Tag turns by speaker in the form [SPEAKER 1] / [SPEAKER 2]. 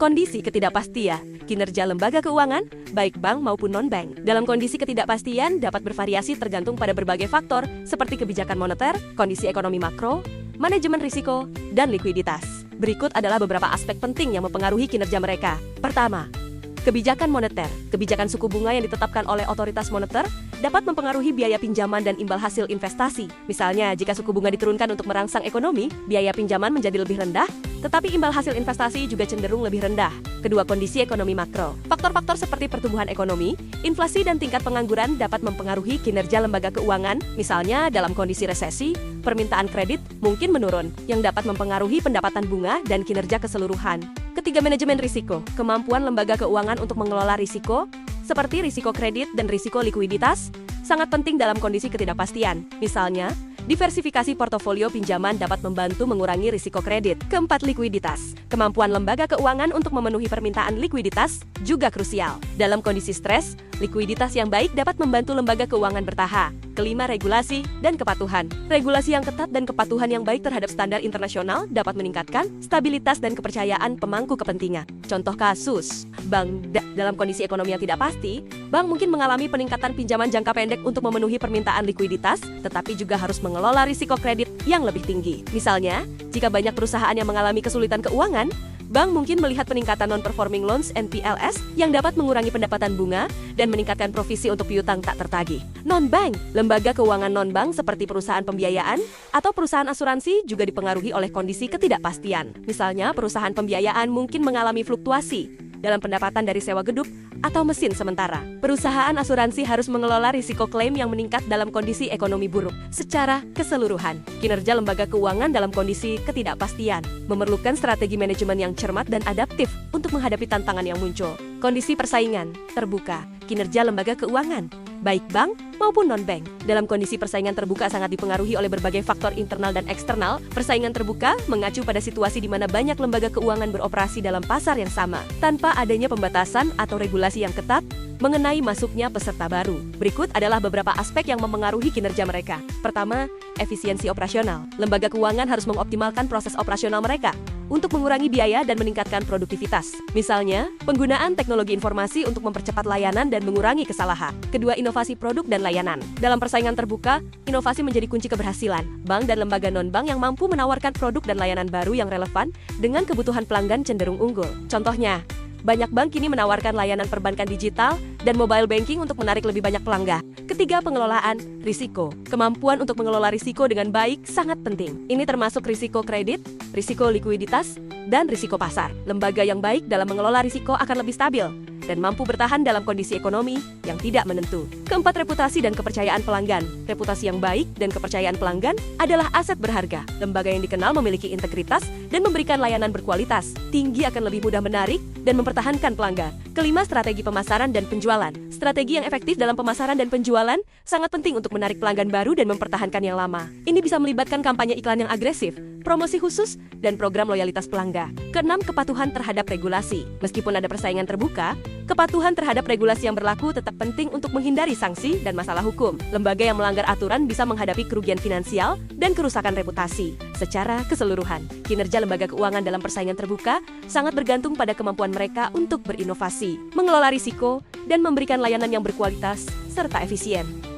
[SPEAKER 1] Kondisi ketidakpastian, kinerja lembaga keuangan, baik bank maupun non-bank. Dalam kondisi ketidakpastian dapat bervariasi tergantung pada berbagai faktor seperti kebijakan moneter, kondisi ekonomi makro, manajemen risiko, dan likuiditas. Berikut adalah beberapa aspek penting yang mempengaruhi kinerja mereka. Pertama, kebijakan moneter. Kebijakan suku bunga yang ditetapkan oleh otoritas moneter dapat mempengaruhi biaya pinjaman dan imbal hasil investasi. Misalnya, jika suku bunga diturunkan untuk merangsang ekonomi, biaya pinjaman menjadi lebih rendah, tetapi imbal hasil investasi juga cenderung lebih rendah. Kedua, kondisi ekonomi makro. Faktor-faktor seperti pertumbuhan ekonomi, inflasi, dan tingkat pengangguran dapat mempengaruhi kinerja lembaga keuangan. Misalnya, dalam kondisi resesi, permintaan kredit mungkin menurun, yang dapat mempengaruhi pendapatan bunga dan kinerja keseluruhan. Ketiga, manajemen risiko. Kemampuan lembaga keuangan untuk mengelola risiko, seperti risiko kredit dan risiko likuiditas, sangat penting dalam kondisi ketidakpastian. Misalnya, diversifikasi portofolio pinjaman dapat membantu mengurangi risiko kredit. Keempat, likuiditas. Kemampuan lembaga keuangan untuk memenuhi permintaan likuiditas juga krusial. Dalam kondisi stres, likuiditas yang baik dapat membantu lembaga keuangan bertahan. Kelima, regulasi dan kepatuhan. Regulasi yang ketat dan kepatuhan yang baik terhadap standar internasional dapat meningkatkan stabilitas dan kepercayaan pemangku kepentingan. Contoh kasus, bank dalam kondisi ekonomi yang tidak pasti, bank mungkin mengalami peningkatan pinjaman jangka pendek untuk memenuhi permintaan likuiditas, tetapi juga harus mengelola risiko kredit yang lebih tinggi. Misalnya, jika banyak perusahaan yang mengalami kesulitan keuangan, bank mungkin melihat peningkatan non-performing loans (NPLs) yang dapat mengurangi pendapatan bunga dan meningkatkan provisi untuk piutang tak tertagih. Non-bank, lembaga keuangan non-bank seperti perusahaan pembiayaan atau perusahaan asuransi juga dipengaruhi oleh kondisi ketidakpastian. Misalnya, perusahaan pembiayaan mungkin mengalami fluktuasi dalam pendapatan dari sewa gedung atau mesin sementara. Perusahaan asuransi harus mengelola risiko klaim yang meningkat dalam kondisi ekonomi buruk. Secara keseluruhan, kinerja lembaga keuangan dalam kondisi ketidakpastian memerlukan strategi manajemen yang cermat dan adaptif untuk menghadapi tantangan yang muncul. Kondisi persaingan terbuka, kinerja lembaga keuangan, baik bank maupun non-bank. Dalam kondisi persaingan terbuka sangat dipengaruhi oleh berbagai faktor internal dan eksternal. Persaingan terbuka mengacu pada situasi di mana banyak lembaga keuangan beroperasi dalam pasar yang sama, tanpa adanya pembatasan atau regulasi yang ketat mengenai masuknya peserta baru. Berikut adalah beberapa aspek yang mempengaruhi kinerja mereka. Pertama, efisiensi operasional. Lembaga keuangan harus mengoptimalkan proses operasional mereka untuk mengurangi biaya dan meningkatkan produktivitas. Misalnya, penggunaan teknologi informasi untuk mempercepat layanan dan mengurangi kesalahan. Kedua, inovasi produk dan layanan. Dalam persaingan terbuka, inovasi menjadi kunci keberhasilan. Bank dan lembaga non-bank yang mampu menawarkan produk dan layanan baru yang relevan dengan kebutuhan pelanggan cenderung unggul. Contohnya, banyak bank kini menawarkan layanan perbankan digital dan mobile banking untuk menarik lebih banyak pelanggan. Ketiga, pengelolaan risiko. Kemampuan untuk mengelola risiko dengan baik sangat penting. Ini termasuk risiko kredit, risiko likuiditas, dan risiko pasar. Lembaga yang baik dalam mengelola risiko akan lebih stabil dan mampu bertahan dalam kondisi ekonomi yang tidak menentu. Keempat, reputasi dan kepercayaan pelanggan. Reputasi yang baik dan kepercayaan pelanggan adalah aset berharga. Lembaga yang dikenal memiliki integritas dan memberikan layanan berkualitas tinggi akan lebih mudah menarik dan mempertahankan pelanggan. Kelima, strategi pemasaran dan penjualan. Strategi yang efektif dalam pemasaran dan penjualan sangat penting untuk menarik pelanggan baru dan mempertahankan yang lama. Ini bisa melibatkan kampanye iklan yang agresif, promosi khusus, dan program loyalitas pelanggan. Keenam, kepatuhan terhadap regulasi. Meskipun ada persaingan terbuka, kepatuhan terhadap regulasi yang berlaku tetap penting untuk menghindari sanksi dan masalah hukum. Lembaga yang melanggar aturan bisa menghadapi kerugian finansial dan kerusakan reputasi. Secara keseluruhan, kinerja lembaga keuangan dalam persaingan terbuka sangat bergantung pada kemampuan mereka untuk berinovasi, mengelola risiko, dan memberikan layanan yang berkualitas serta efisien.